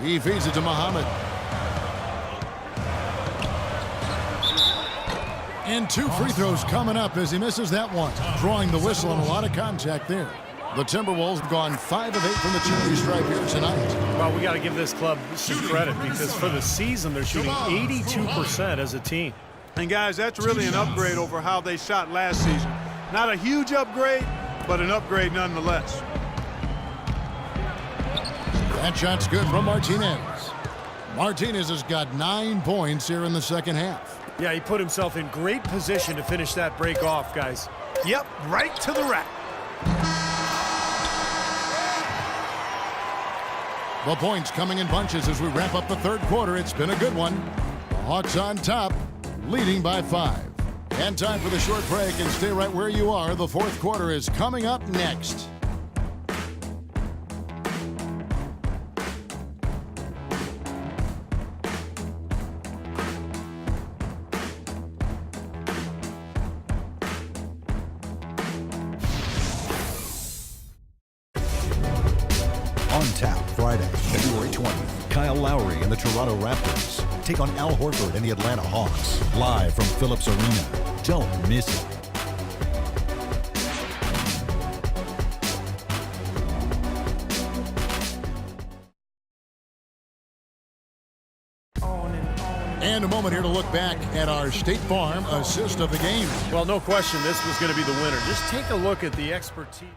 He feeds it to Muhammad. And 2 free throws coming up as he misses that one. Drawing the whistle and a lot of contact there. The Timberwolves have gone 5 of 8 from the charity stripe here tonight. Well, we got to give this club some credit because for the season they're shooting 82% as a team. And guys, that's really an upgrade over how they shot last season. Not a huge upgrade, but an upgrade nonetheless. That shot's good from Martinez. Martinez has got 9 points here in the second half. Yeah, he put himself in great position to finish that break off, guys. Yep, right to the rack. The points coming in bunches as we wrap up the third quarter. It's been a good one. The Hawks on top, leading by 5. And time for the short break, and stay right where you are. The fourth quarter is coming up next. On tap Friday, February 20th, Kyle Lowry and the Toronto Raptors take on Al Horford and the Atlanta Hawks, live from Phillips Arena. Don't miss it. And a moment here to look back at our State Farm assist of the game. Well, no question this was going to be the winner. Just take a look at the expertise.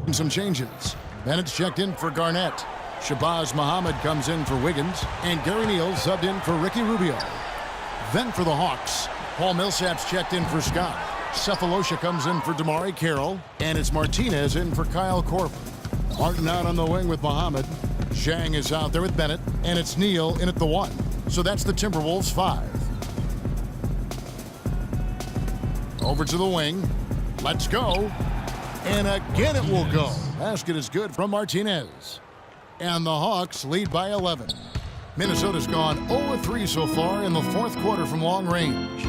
And some changes. Bennett's checked in for Garnett. Shabazz Muhammad comes in for Wiggins. And Gary Neal subbed in for Ricky Rubio. Then for the Hawks, Paul Millsap's checked in for Scott. Cephalosha comes in for Damari Carroll. And it's Martinez in for Kyle Korver. Martin out on the wing with Muhammad. Zhang is out there with Bennett. And it's Neal in at the 1. So that's the Timberwolves 5. Over to the wing. Let's go. And again it will go. Basket is good from Martinez. And the Hawks lead by 11. Minnesota's gone 0-3 so far in the fourth quarter from long range.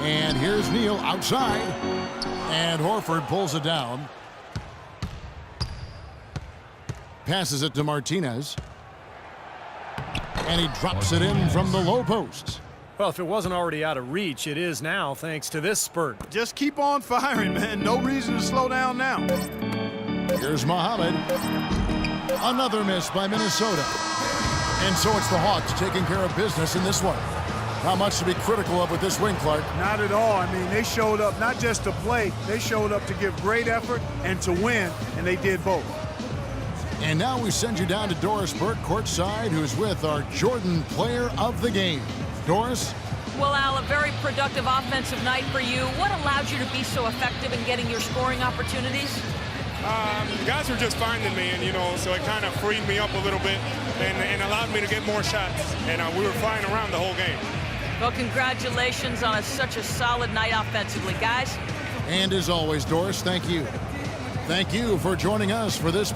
And here's Neal outside. And Horford pulls it down. Passes it to Martinez. And he drops it in from the low post. Well, if it wasn't already out of reach, it is now thanks to this spurt. Just keep on firing, man. No reason to slow down now. Here's Muhammad. Another miss by Minnesota. And so it's the Hawks taking care of business in this one. Not much to be critical of with this win, Clark. Not at all. I mean, they showed up not just to play. They showed up to give great effort and to win, and they did both. And now we send you down to Doris Burke courtside, who's with our Jordan Player of the Game. Doris? Well, Al, a very productive offensive night for you. What allowed you to be so effective in getting your scoring opportunities? Guys were just finding me, and so it kind of freed me up a little bit and allowed me to get more shots. And we were flying around the whole game. Well, congratulations on such a solid night offensively, guys. And as always, Doris, thank you. Thank you for joining us for this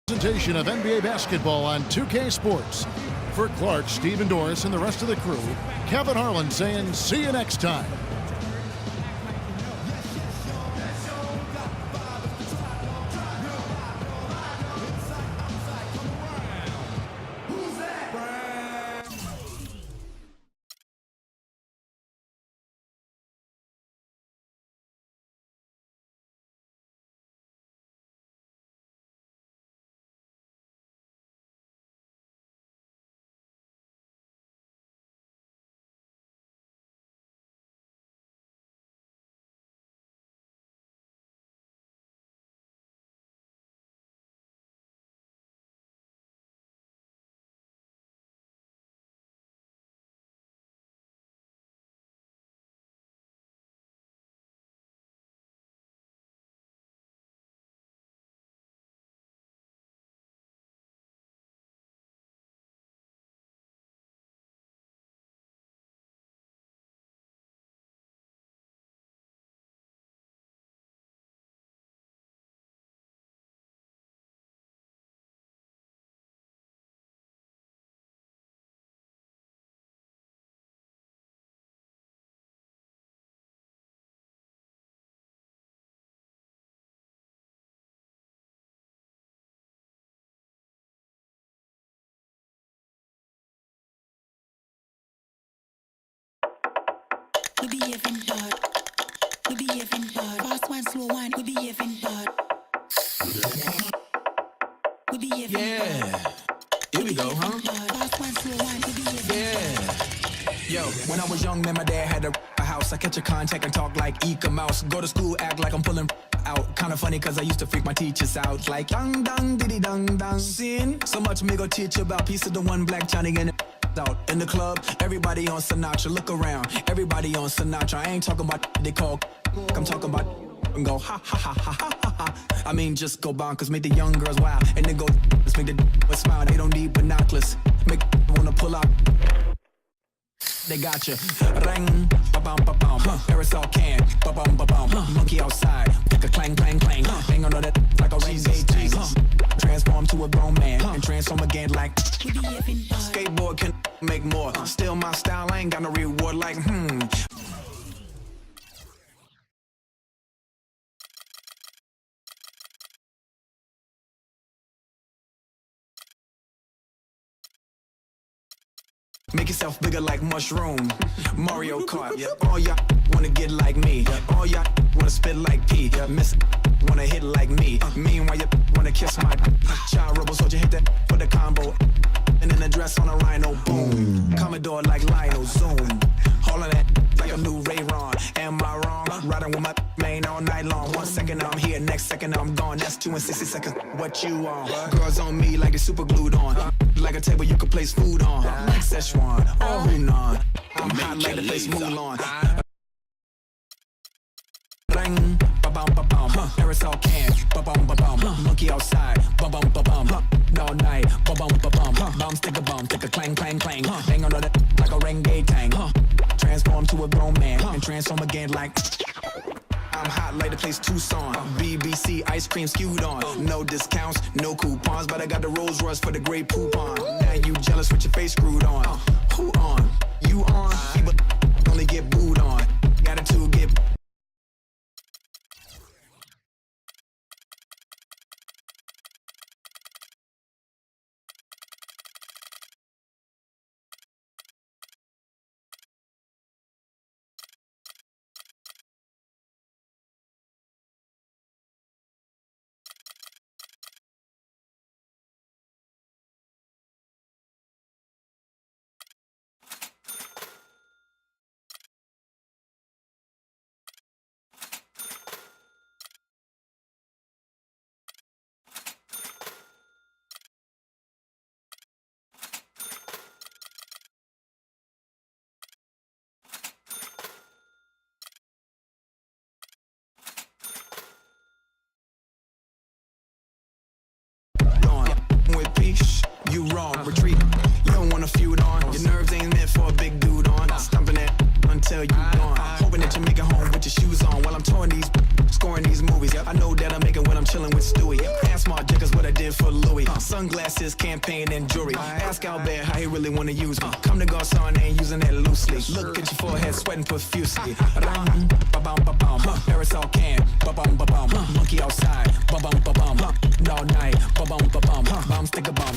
presentation of NBA basketball on 2K Sports. For Clark, Steve, and Doris, and the rest of the crew, Kevin Harlan saying see you next time. we behaving bad. We behaving bad. Fast one, slow one, we behaving bad. We behaving bad. Here we go, huh? Fast one, slow one, we behaving Yo, when I was young, man, my dad had a house. I catch a contact and talk like Eka Mouse. Go to school, act like I'm pulling out. Kinda funny, cause I used to freak my teachers out. Like, dang, dang, diddy, dang, dang. Sin. So much me go teach you about piece of the one black Johnny and out in the club. Everybody on Sinatra, look around. Everybody on Sinatra. I ain't talking about they call. I'm talking about and go ha ha ha ha ha ha. I mean, just go bonkers, make the young girls wild, and then go let's make the smile. They don't need binoculars, make wanna pull out. They got you. Ring, ba-bum, ba-bum. Aerosol can, ba-bum, ba-bum. Monkey outside, like a clang, clang, clang. Hang on to that like a reggae tank. Transform to a grown man and transform again like skateboard can make more. Still my style, I ain't got no reward like Make yourself bigger like mushroom. Mario Kart, all y'all wanna get like me. All y'all wanna spit like P. Miss wanna hit like me. Meanwhile you wanna kiss my child rebel soldier, hit that for the combo. And then a dress on a rhino, boom. Commodore like Lionel, zoom. All of that like a new Ray-Ron. Am I wrong? Riding with my main all night long. 1 second I'm here, next second I'm gone. That's 2 and 60 seconds. What you on? Girls on me like they super glued on. Like a table you can place food on. Like Szechuan or Hunan. I'm hot like the place Mulan. Ring, ba-bum, ba-bum. Aerosol can, ba-bum, ba-bum. Monkey outside, ba-bum, ba-bum. All night, ba-bum, ba-bum. Bum, stick a bum, stick a clang, clang, clang. Hang on to that like a reggae tank. Transform to a grown man and transform again like I'm hot like the place Tucson. BBC ice cream skewed on. No discounts, no coupons, but I got the Rolls Royce for the great poupon. Now you jealous with your face screwed on. Who on? You on? People only get booed on. Attitude get. With peace, you wrong, retreat. You don't want to feud on. Your nerves ain't meant for a big dude on. Stumping it until you gone. Hoping that you make it home with your shoes on while I'm touring these, scoring these movies. I know that I make it when I'm chilling with Stewie. Ask my Dickers what I did for Louis. Sunglasses, campaign, and jewelry. Ask Albert how he really want to use me. Come to Garcon, ain't using that loosely. Look at your forehead, sweating profusely. Aerosol can, ba-bum, ba-bum. Monkey outside, ba-bum, ba-bum. All night, ba-bum, ba-bum. Bum, stick a bum.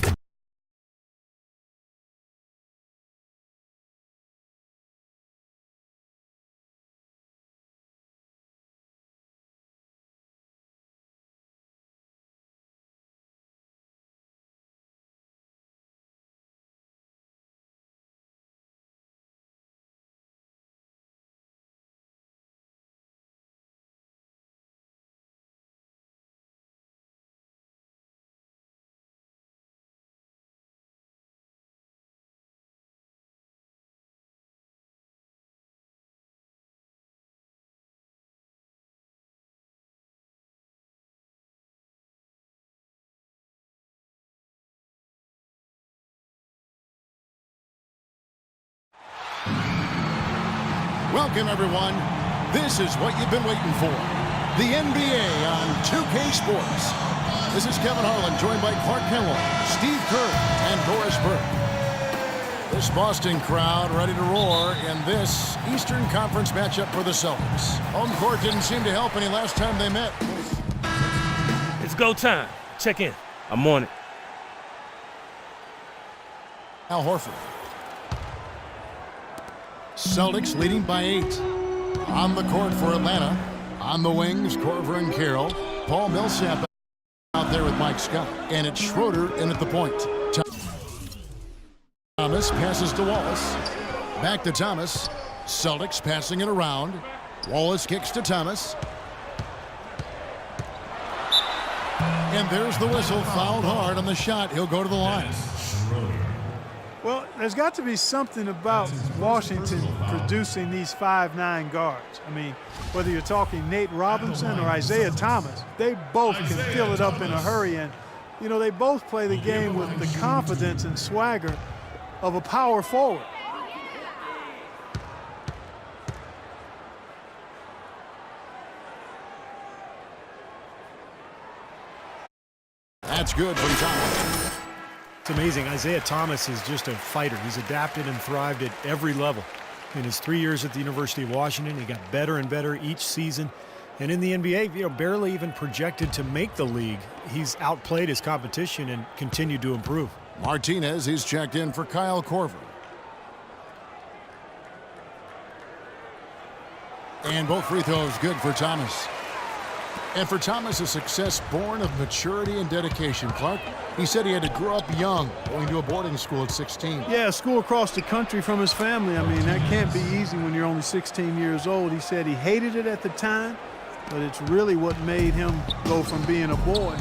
Welcome, everyone. This is what you've been waiting for. The NBA on 2K Sports. This is Kevin Harlan, joined by Clark Kellogg, Steve Kerr, and Doris Burke. This Boston crowd ready to roar in this Eastern Conference matchup for the Celtics. Home court didn't seem to help any last time they met. It's go time. Check in. I'm on it. Al Horford. Celtics leading by 8. On the court for Atlanta. On the wings, Korver and Carroll. Paul Millsap out there with Mike Scott. And it's Schroeder in at the point. Thomas passes to Wallace. Back to Thomas. Celtics passing it around. Wallace kicks to Thomas. And there's the whistle. Fouled hard on the shot. He'll go to the line. Well, there's got to be something about Washington producing these 5'9" guards. I mean, whether you're talking Nate Robinson or Isaiah Thomas, they both can fill it up in a hurry. And, you know, they both play the game with the confidence and swagger of a power forward. That's good from Thomas. It's amazing. Isaiah Thomas is just a fighter. He's adapted and thrived at every level. In his 3 years at the University of Washington, he got better and better each season. And in the NBA, you know, barely even projected to make the league. He's outplayed his competition and continued to improve. Martinez, he's checked in for Kyle Korver. And both free throws good for Thomas. And for Thomas, a success born of maturity and dedication. Clark, he said he had to grow up young, going to a boarding school at 16. Yeah, school across the country from his family. I mean, that can't be easy when you're only 16 years old. He said he hated it at the time, but it's really what made him go from being a boy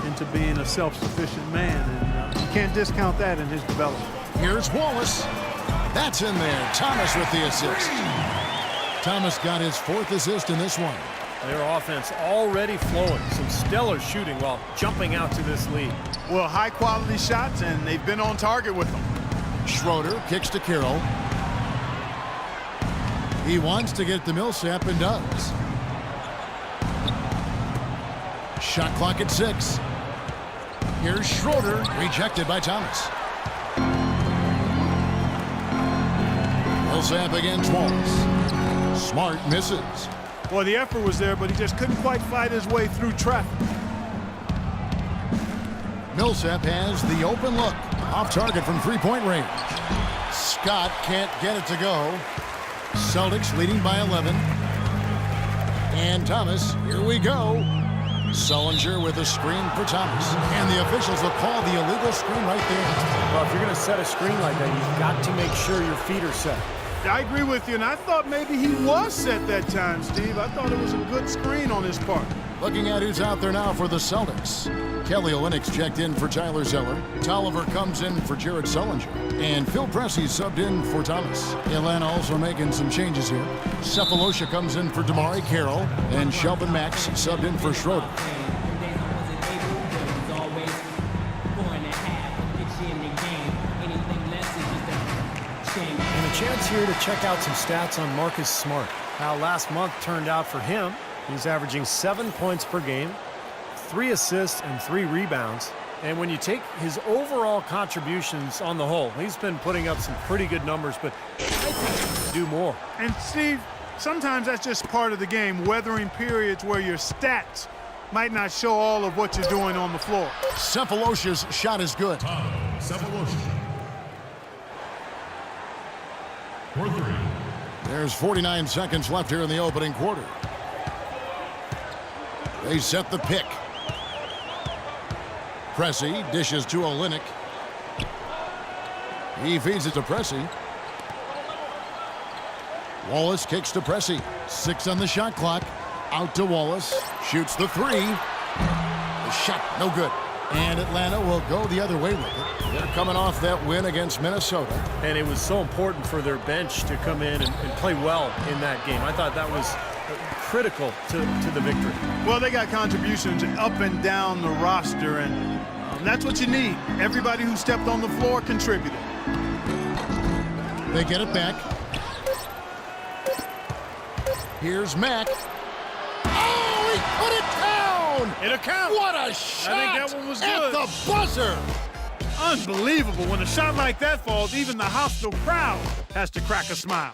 into being a self-sufficient man. And you can't discount that in his development. Here's Wallace. That's in there. Thomas with the assist. Thomas got his 4th assist in this one. Their offense already flowing. Some stellar shooting while jumping out to this lead. Well, high-quality shots, and they've been on target with them. Schroeder kicks to Carroll. He wants to get to Millsap and does. Shot clock at 6. Here's Schroeder, rejected by Thomas. Millsap against Wallace. Smart misses. Well, the effort was there, but he just couldn't quite fight his way through traffic. Millsap has the open look. Off target from three-point range. Scott can't get it to go. Celtics leading by 11. And Thomas, here we go. Sullinger with a screen for Thomas. And the officials will call the illegal screen right there. Well, if you're going to set a screen like that, you've got to make sure your feet are set. I agree with you, and I thought maybe he was set that time, Steve. I thought it was a good screen on his part. Looking at who's out there now for the Celtics. Kelly Olynyk checked in for Tyler Zeller. Tolliver comes in for Jared Sullinger. And Phil Pressey subbed in for Thomas. Atlanta also making some changes here. Cephalosha comes in for Damari Carroll. And Shelvin Max subbed in for Schroeder. Chance here to check out some stats on Marcus Smart. How last month turned out for him. He's averaging 7 points per game, 3 assists and 3 rebounds. And when you take his overall contributions on the whole, he's been putting up some pretty good numbers, but I think he can do more. And Steve, sometimes that's just part of the game, weathering periods where your stats might not show all of what you're doing on the floor. Cephalosha's shot is good. Cephalosha. There's 49 seconds left here in the opening quarter. They set the pick. Pressey dishes to Olynyk. He feeds it to Pressey. Wallace kicks to Pressey. 6 on the shot clock. Out to Wallace. Shoots the 3. The shot no good. And Atlanta will go the other way with it. They're coming off that win against Minnesota. And it was so important for their bench to come in and play well in that game. I thought that was critical to the victory. Well, they got contributions up and down the roster, and that's what you need. Everybody who stepped on the floor contributed. They get it back. Here's Mack. Oh, he put it down! It'll count. What a shot! I think that one was good. At the buzzer! Unbelievable. When a shot like that falls, even the hostile crowd has to crack a smile.